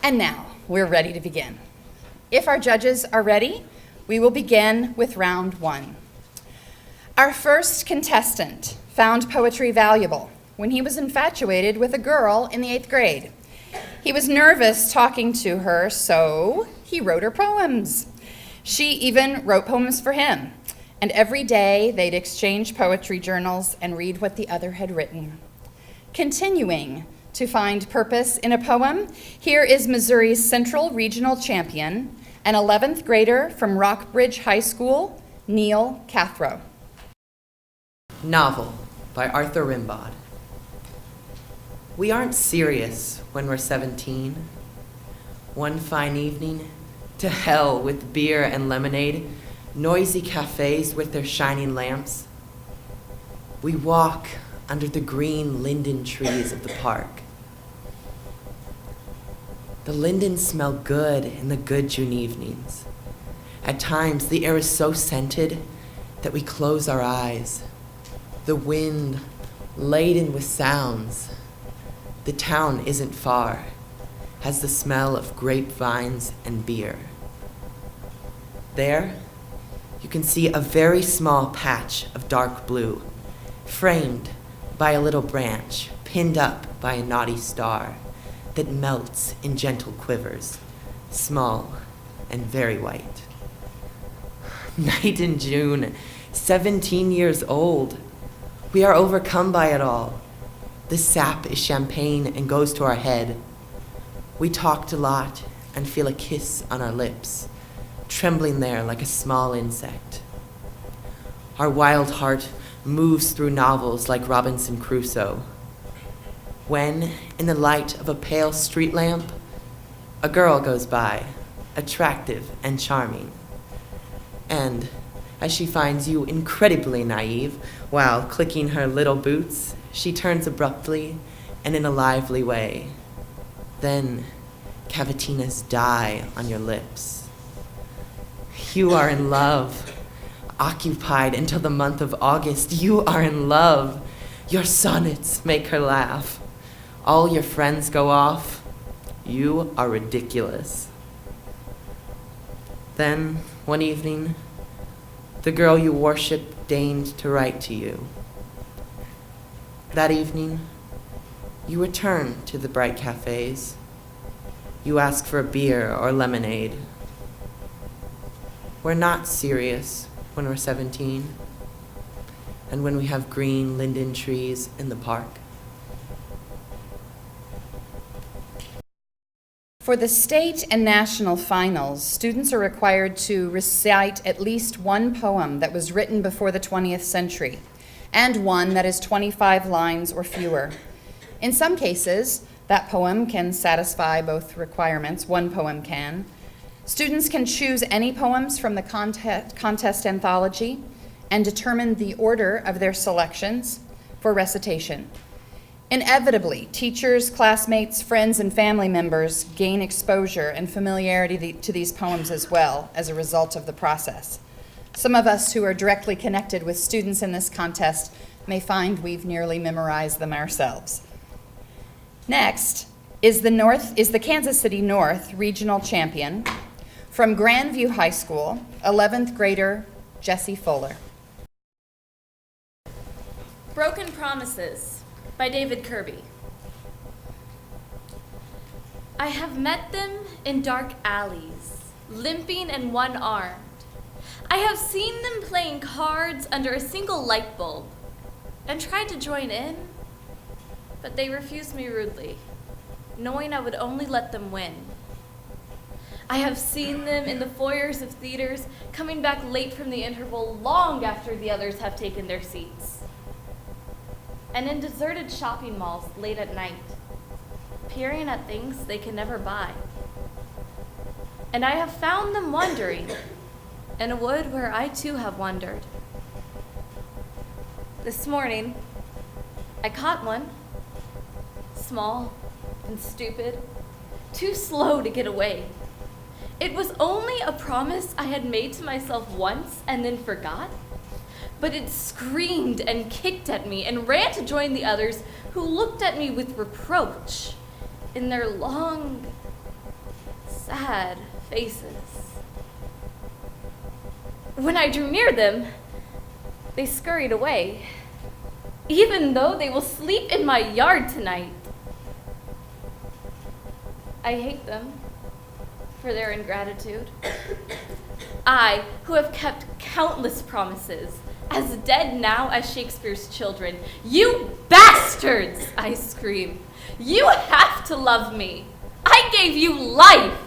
And now, we're ready to begin. If our judges are ready, we will begin with round one. Our first contestant found poetry valuable when he was infatuated with a girl in the 8th grade. He was nervous talking to her, so he wrote her poems. She even wrote poems for him, and every day they'd exchange poetry journals and read what the other had written. Continuing to find purpose in a poem, here is Missouri's Central Regional Champion, an 11th grader from Rockbridge High School, Neil Cathro. Novel by Arthur Rimbaud. We aren't serious when we're 17. One fine evening, to hell with beer and lemonade, noisy cafes with their shining lamps. We walk under the green linden trees of the park. The lindens smell good in the good June evenings. At times, the air is so scented that we close our eyes. The wind, laden with sounds. The town isn't far, has the smell of grapevines and beer. There, you can see a very small patch of dark blue, framed by a little branch, pinned up by a naughty star that melts in gentle quivers, small and very white. Night in June, 17 years old. We are overcome by it all. The sap is champagne and goes to our head. We talked a lot and feel a kiss on our lips, trembling there like a small insect. Our wild heart moves through novels like Robinson Crusoe. When, in the light of a pale street lamp, a girl goes by, attractive and charming. And as she finds you incredibly naive while clicking her little boots, she turns abruptly and in a lively way. Then cavatinas die on your lips. You are in love. Occupied until the month of August, you are in love. Your sonnets make her laugh. All your friends go off. You are ridiculous. Then, one evening, the girl you worship deigned to write to you. That evening, you return to the bright cafes. You ask for a beer or lemonade. We're not serious when we're 17, and when we have green linden trees in the park. For the state and national finals, students are required to recite at least one poem that was written before the 20th century, and one that is 25 lines or fewer. In some cases, that poem can satisfy both requirements. One poem can. Students can choose any poems from the contest anthology and determine the order of their selections for recitation. Inevitably, teachers, classmates, friends, and family members gain exposure and familiarity to these poems as well as a result of the process. Some of us who are directly connected with students in this contest may find we've nearly memorized them ourselves. Next is the Kansas City North Regional Champion from Grandview High School, 11th grader Jessie Fuller. Broken Promises by David Kirby. I have met them in dark alleys, limping and one-armed. I have seen them playing cards under a single light bulb and tried to join in, but they refused me rudely, knowing I would only let them win. I have seen them in the foyers of theaters, coming back late from the interval long after the others have taken their seats. And in deserted shopping malls late at night, peering at things they can never buy. And I have found them wandering in a wood where I too have wandered. This morning, I caught one, small and stupid, too slow to get away. It was only a promise I had made to myself once and then forgot, but it screamed and kicked at me and ran to join the others who looked at me with reproach in their long, sad faces. When I drew near them, they scurried away, even though they will sleep in my yard tonight. I hate them for their ingratitude. I, who have kept countless promises, as dead now as Shakespeare's children. You bastards, I scream. You have to love me. I gave you life.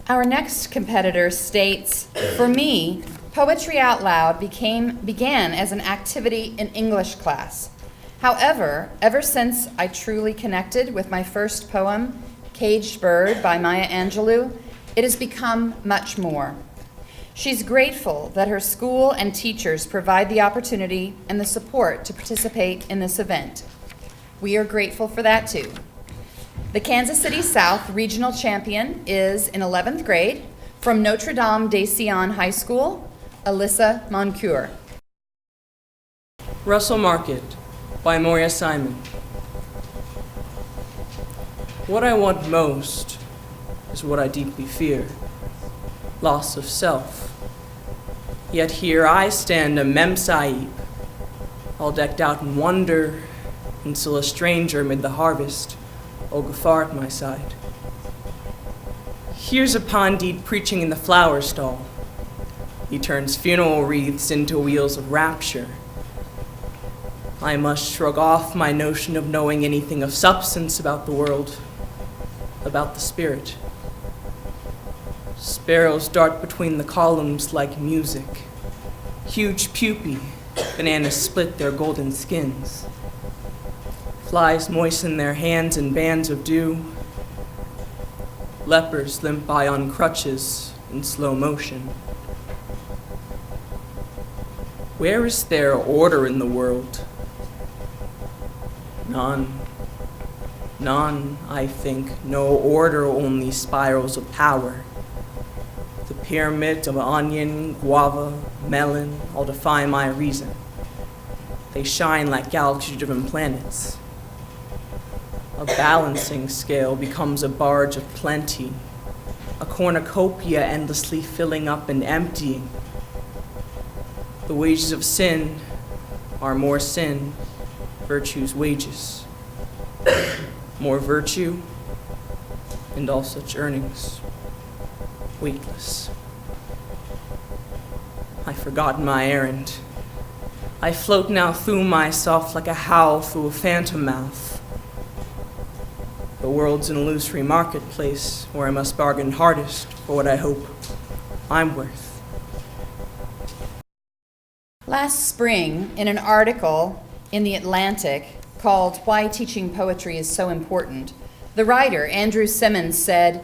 Our next competitor states, "For me, poetry out loud began as an activity in English class. However, ever since I truly connected with my first poem, Caged Bird by Maya Angelou, it has become much more." She's grateful that her school and teachers provide the opportunity and the support to participate in this event. We are grateful for that too. The Kansas City South Regional Champion is in 11th grade from Notre Dame de Sion High School, Alyssa Moncure. Russell Market by Moria Simon. What I want most is what I deeply fear, loss of self. Yet here I stand a Mem Sahib, all decked out in wonder, and still a stranger amid the harvest, O Ghaffar at my side. Here's a Pandit preaching in the flower stall. He turns funeral wreaths into wheels of rapture. I must shrug off my notion of knowing anything of substance about the world, about the spirit. Sparrows dart between the columns like music. Huge pupae, bananas split their golden skins. Flies moisten their hands in bands of dew. Lepers limp by on crutches in slow motion. Where is there order in the world? None. None, I think. No order, only spirals of power. The pyramid of onion, guava, melon all defy my reason. They shine like galaxy-driven planets. A balancing scale becomes a barge of plenty, a cornucopia endlessly filling up and emptying. The wages of sin are more sin, virtue's wages. More virtue, and all such earnings, weightless. I've forgotten my errand. I float now through myself like a howl through a phantom mouth. The world's an illusory marketplace where I must bargain hardest for what I hope I'm worth. Last spring, in an article in The Atlantic called "Why Teaching Poetry is So Important," the writer, Andrew Simmons, said,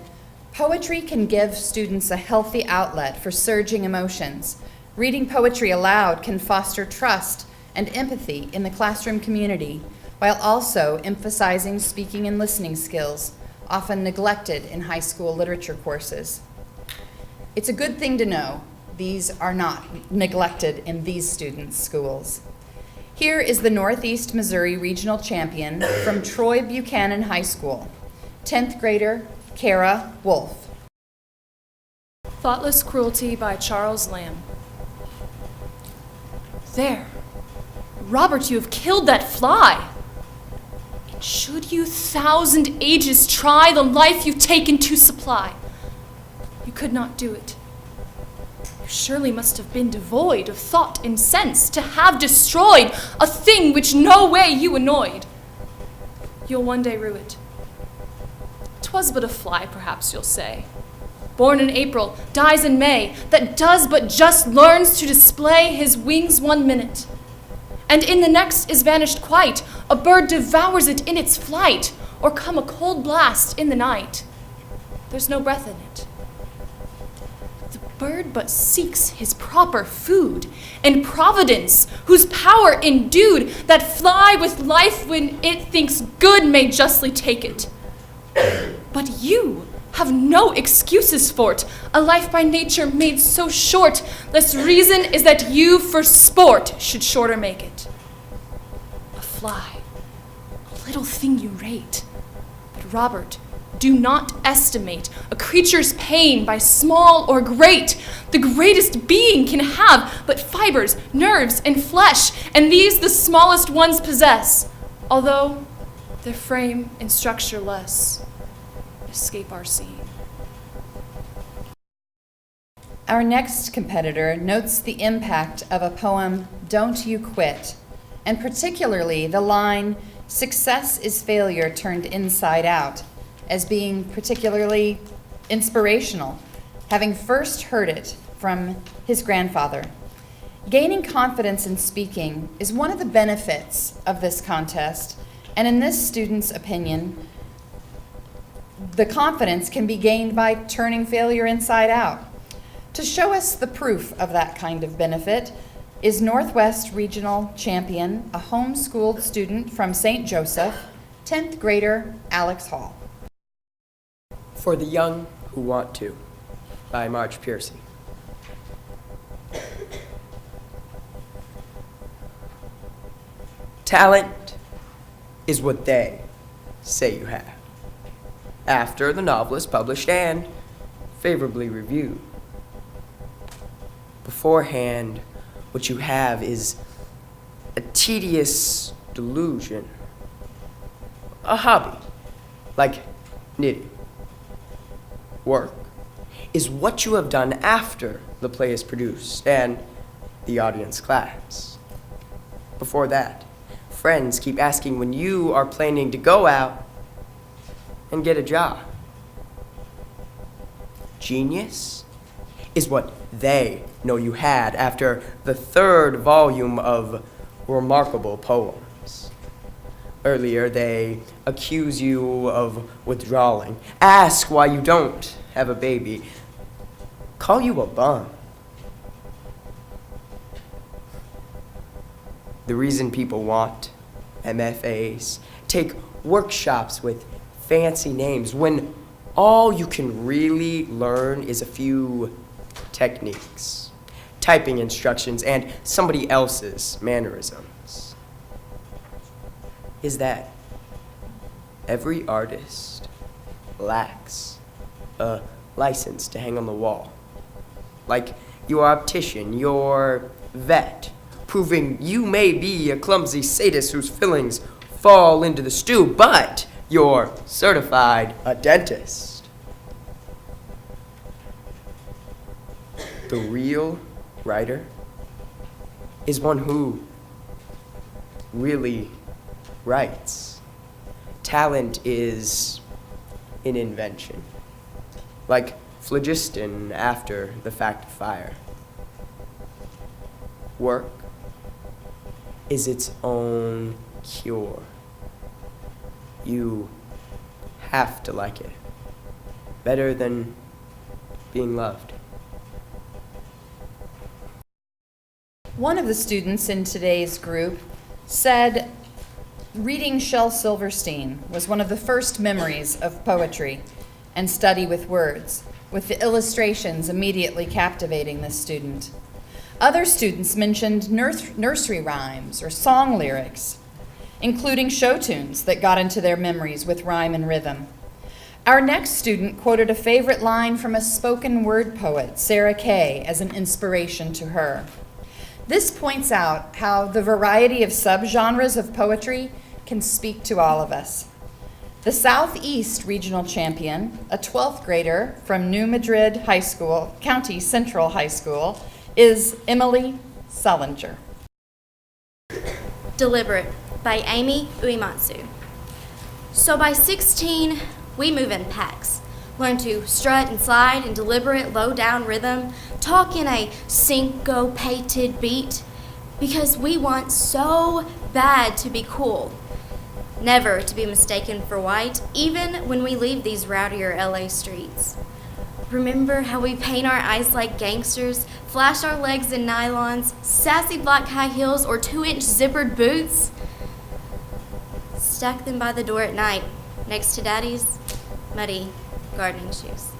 "Poetry can give students a healthy outlet for surging emotions. Reading poetry aloud can foster trust and empathy in the classroom community, while also emphasizing speaking and listening skills, often neglected in high school literature courses." It's a good thing to know these are not neglected in these students' schools. Here is the Northeast Missouri Regional Champion from Troy Buchanan High School, 10th grader Kara Wolf. Thoughtless Cruelty by Charles Lamb. There, Robert, you have killed that fly. And should you 1,000 ages try the life you've taken to supply, you could not do it. You surely must have been devoid of thought and sense to have destroyed a thing which no way you annoyed. You'll one day rue it. 'Twas but a fly, perhaps you'll say, born in April, dies in May, that does but just learns to display his wings 1 minute, and in the next is vanished quite. A bird devours it in its flight, or come a cold blast in the night. There's no breath in it. The bird but seeks his proper food, and Providence, whose power endued that fly with life when it thinks good, may justly take it. But you have no excuses for't, a life by nature made so short, less reason is that you for sport should shorter make it. A fly, a little thing you rate, Robert, do not estimate a creature's pain by small or great. The greatest being can have but fibers, nerves, and flesh, and these the smallest ones possess, although their frame and structure less escape our seeing. Our next competitor notes the impact of a poem, Don't You Quit, and particularly the line, "Success is failure turned inside out," as being particularly inspirational, having first heard it from his grandfather. Gaining confidence in speaking is one of the benefits of this contest, and in this student's opinion, the confidence can be gained by turning failure inside out. To show us the proof of that kind of benefit is Northwest Regional Champion, a homeschooled student from St. Joseph, 10th grader Alex Hall. For the Young Who Want To, by Marge Piercy. Talent is what they say you have. After the novel is published and favorably reviewed. Beforehand, what you have is a tedious delusion, a hobby, like knitting. Work is what you have done after the play is produced and the audience claps. Before that, friends keep asking when you are planning to go out and get a job. Genius is what they know you had after the 3rd volume of remarkable poems. Earlier, they accuse you of withdrawing, ask why you don't have a baby, call you a bum. The reason people want MFAs, take workshops with fancy names, when all you can really learn is a few techniques, typing instructions, and somebody else's mannerisms, is that every artist lacks a license to hang on the wall. Like your optician, your vet, proving you may be a clumsy sadist whose fillings fall into the stew, but you're certified a dentist. The real writer is one who really writes. Talent is an invention, like phlogiston after the fact of fire. Work is its own cure. You have to like it, better than being loved. One of the students in today's group said reading Shel Silverstein was one of the first memories of poetry and study with words, with the illustrations immediately captivating this student. Other students mentioned nursery rhymes or song lyrics, including show tunes that got into their memories with rhyme and rhythm. Our next student quoted a favorite line from a spoken word poet, Sarah Kay, as an inspiration to her. This points out how the variety of subgenres of poetry can speak to all of us. The Southeast Regional Champion, a 12th grader from New Madrid High School, County Central High School, is Emily Sullinger. Deliberate by Amy Uematsu. So by 16, we move in packs. Learn to strut and slide in deliberate, low-down rhythm, talk in a syncopated beat, because we want so bad to be cool, never to be mistaken for white, even when we leave these rowdier LA streets. Remember how we paint our eyes like gangsters, flash our legs in nylons, sassy black high heels, or 2-inch zippered boots? Stack them by the door at night, next to Daddy's muddy gardening shoes.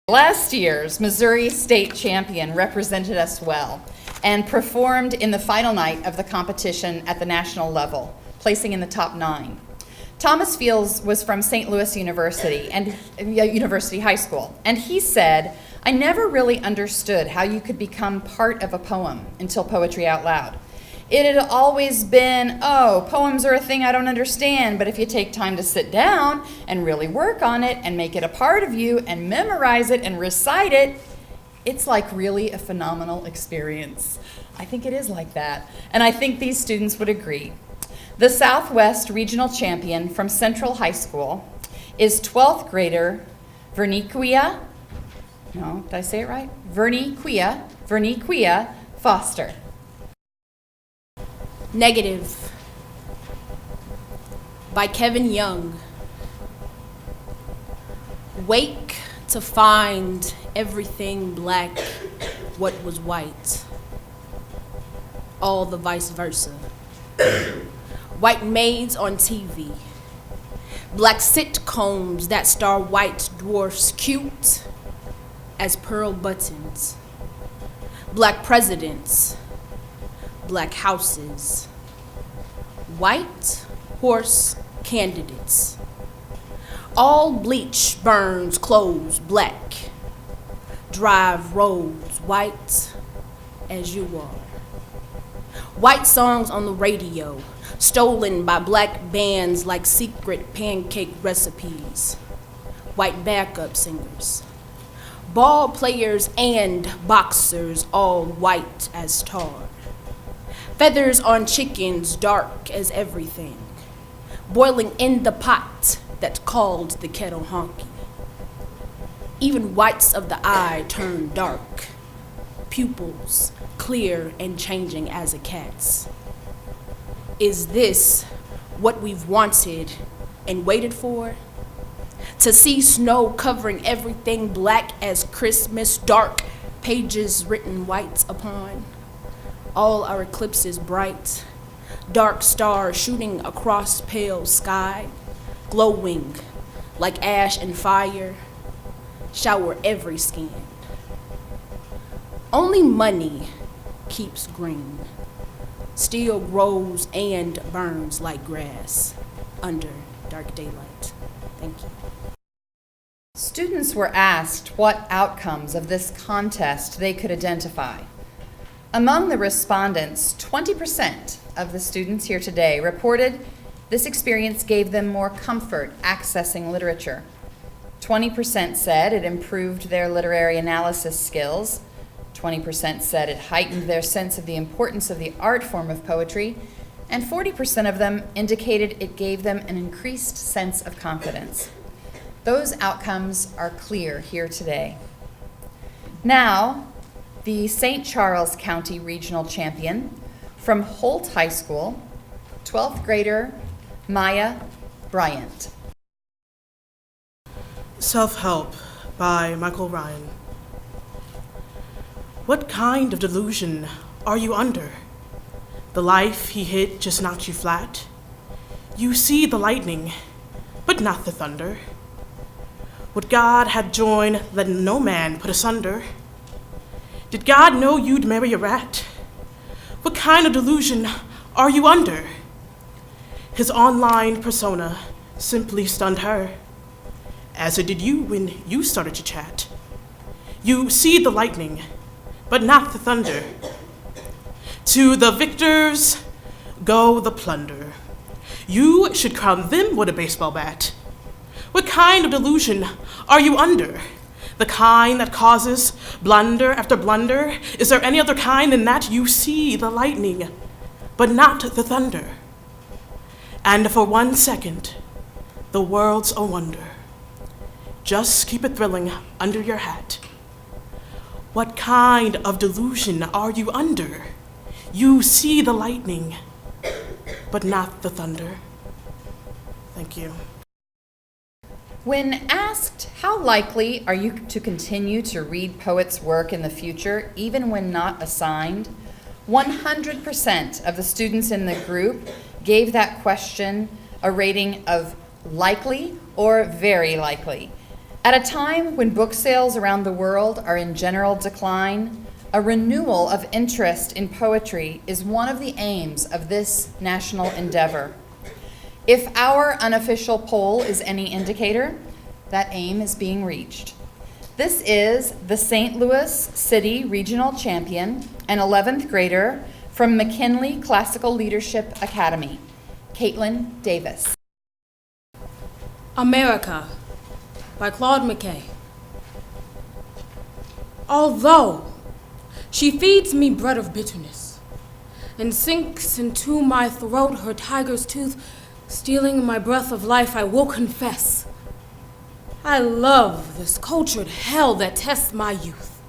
Last year's Missouri State Champion represented us well and performed in the final night of the competition at the national level, placing in the top 9. Thomas Fields was from St. Louis University and University High School, and he said, "I never really understood how you could become part of a poem until Poetry Out Loud. It had always been, oh, poems are a thing I don't understand, but if you take time to sit down and really work on it and make it a part of you and memorize it and recite it, it's like really a phenomenal experience." I think it is like that, and I think these students would agree. The Southwest Regional Champion from Central High School is 12th grader Verniquia, no, did I say it right? Verniquia Foster. Negative by Kevin Young. Wake to find everything black what was white, all the vice versa. White maids on TV, black sitcoms that star white dwarfs cute as pearl buttons, black presidents, black houses, white horse candidates. All bleach burns clothes black, drive roads white as you are. White songs on the radio, stolen by black bands like secret pancake recipes. White backup singers. Ball players and boxers all white as tar. Feathers on chickens dark as everything. Boiling in the pot that's called the kettle honky. Even whites of the eye turn dark. Pupils clear and changing as a cat's. Is this what we've wanted and waited for? To see snow covering everything black as Christmas, dark pages written white upon, all our eclipses bright, dark stars shooting across pale sky, glowing like ash and fire, shower every skin. Only money keeps green, still grows and burns like grass under dark daylight. Thank you. Students were asked what outcomes of this contest they could identify. Among the respondents, 20% of the students here today reported this experience gave them more comfort accessing literature. 20% said it improved their literary analysis skills. 20% said it heightened their sense of the importance of the art form of poetry, and 40% of them indicated it gave them an increased sense of confidence. Those outcomes are clear here today. Now, the St. Charles County Regional Champion from Holt High School, 12th grader Maya Bryant. Self-Help by Michael Ryan. What kind of delusion are you under? The life he hit just knocked you flat. You see the lightning, but not the thunder. What God had joined, let no man put asunder. Did God know you'd marry a rat? What kind of delusion are you under? His online persona simply stunned her, as it did you when you started to chat. You see the lightning, but not the thunder. To the victors go the plunder. You should crown them with a baseball bat. What kind of delusion are you under? The kind that causes blunder after blunder? Is there any other kind than that? You see the lightning, but not the thunder. And for 1 second, the world's a wonder. Just keep it thrilling under your hat. What kind of delusion are you under? You see the lightning, but not the thunder. Thank you. When asked, how likely are you to continue to read poets' work in the future, even when not assigned, 100% of the students in the group gave that question a rating of likely or very likely. At a time when book sales around the world are in general decline, a renewal of interest in poetry is one of the aims of this national endeavor. If our unofficial poll is any indicator, that aim is being reached. This is the St. Louis City Regional Champion and 11th grader from McKinley Classical Leadership Academy, Caitlin Davis. America by Claude McKay. Although she feeds me bread of bitterness and sinks into my throat her tiger's tooth, stealing my breath of life, I will confess I love this cultured hell that tests my youth.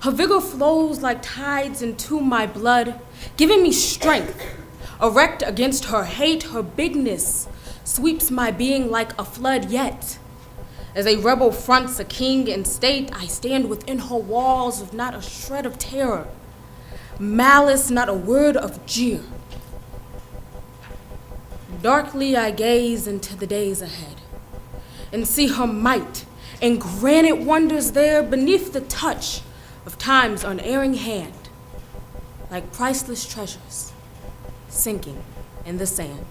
Her vigor flows like tides into my blood, giving me strength. Erect against her hate, her bigness sweeps my being like a flood. Yet, as a rebel fronts a king and state, I stand within her walls with not a shred of terror, malice, not a word of jeer. Darkly I gaze into the days ahead and see her might and granite wonders there beneath the touch of time's unerring hand, like priceless treasures sinking in the sand.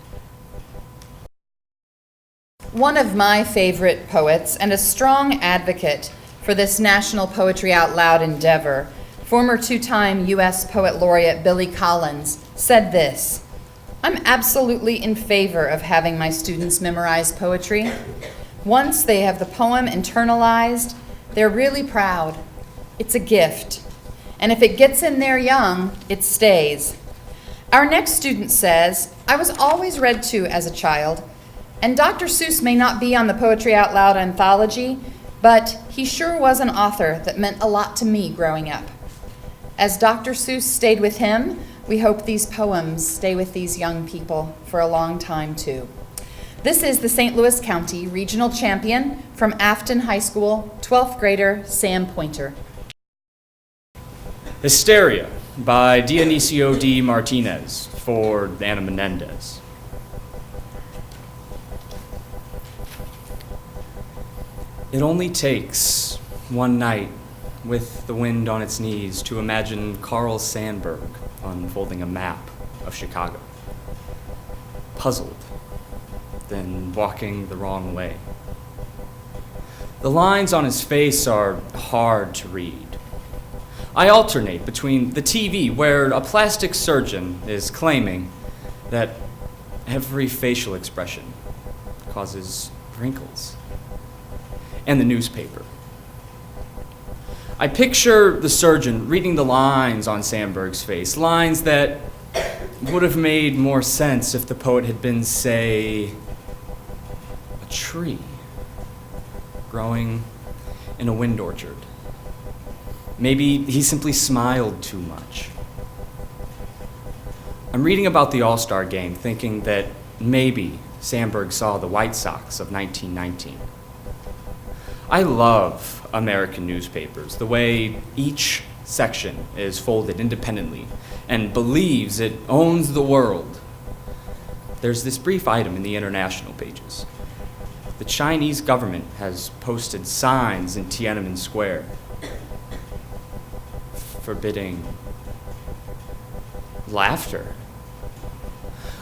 One of my favorite poets and a strong advocate for this National Poetry Out Loud endeavor, former two-time U.S. Poet Laureate Billy Collins, said this: "I'm absolutely in favor of having my students memorize poetry. Once they have the poem internalized, they're really proud. It's a gift. And if it gets in there young, it stays." Our next student says, "I was always read to as a child, and Dr. Seuss may not be on the Poetry Out Loud anthology, but he sure was an author that meant a lot to me growing up. As Dr. Seuss stayed with him, we hope these poems stay with these young people for a long time too." This is the St. Louis County Regional Champion from Afton High School, 12th grader Sam Pointer. Hysteria by Dionisio D. Martinez for Ana Menendez. It only takes one night with the wind on its knees to imagine Carl Sandburg unfolding a map of Chicago. Puzzled, then walking the wrong way. The lines on his face are hard to read. I alternate between the TV, where a plastic surgeon is claiming that every facial expression causes wrinkles, and the newspaper. I picture the surgeon reading the lines on Sandberg's face, lines that would have made more sense if the poet had been, say, a tree growing in a wind orchard. Maybe he simply smiled too much. I'm reading about the All-Star game, thinking that maybe Sandberg saw the White Sox of 1919. I love American newspapers, the way each section is folded independently and believes it owns the world. There's this brief item in the international pages. The Chinese government has posted signs in Tiananmen Square forbidding laughter.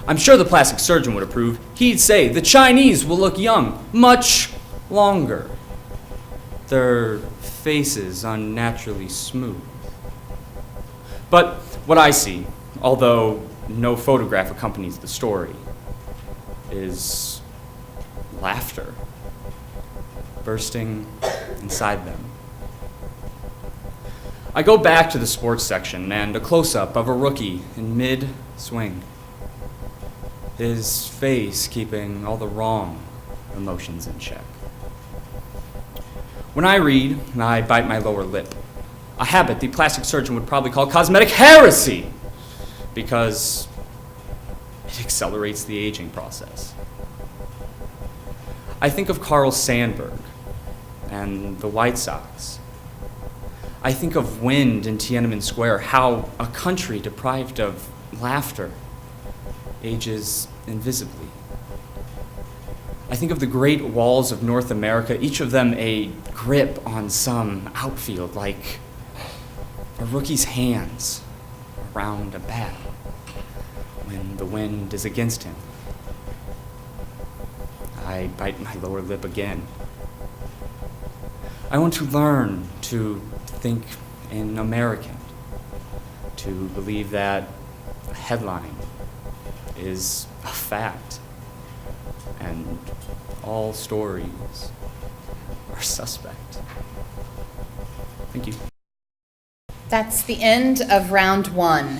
I'm sure the plastic surgeon would approve. He'd say the Chinese will look young much longer. Their faces unnaturally smooth. But what I see, although no photograph accompanies the story, is laughter bursting inside them. I go back to the sports section and a close-up of a rookie in mid-swing. His face keeping all the wrong emotions in check. When I read, I bite my lower lip, a habit the plastic surgeon would probably call cosmetic heresy, because it accelerates the aging process. I think of Carl Sandburg and the White Sox. I think of wind in Tiananmen Square, how a country deprived of laughter ages invisibly. I think of the great walls of North America, each of them a grip on some outfield, like a rookie's hands around a bat when the wind is against him. I bite my lower lip again. I want to learn to think in American, to believe that a headline is a fact, and all stories are suspect. Thank you. That's the end of round one.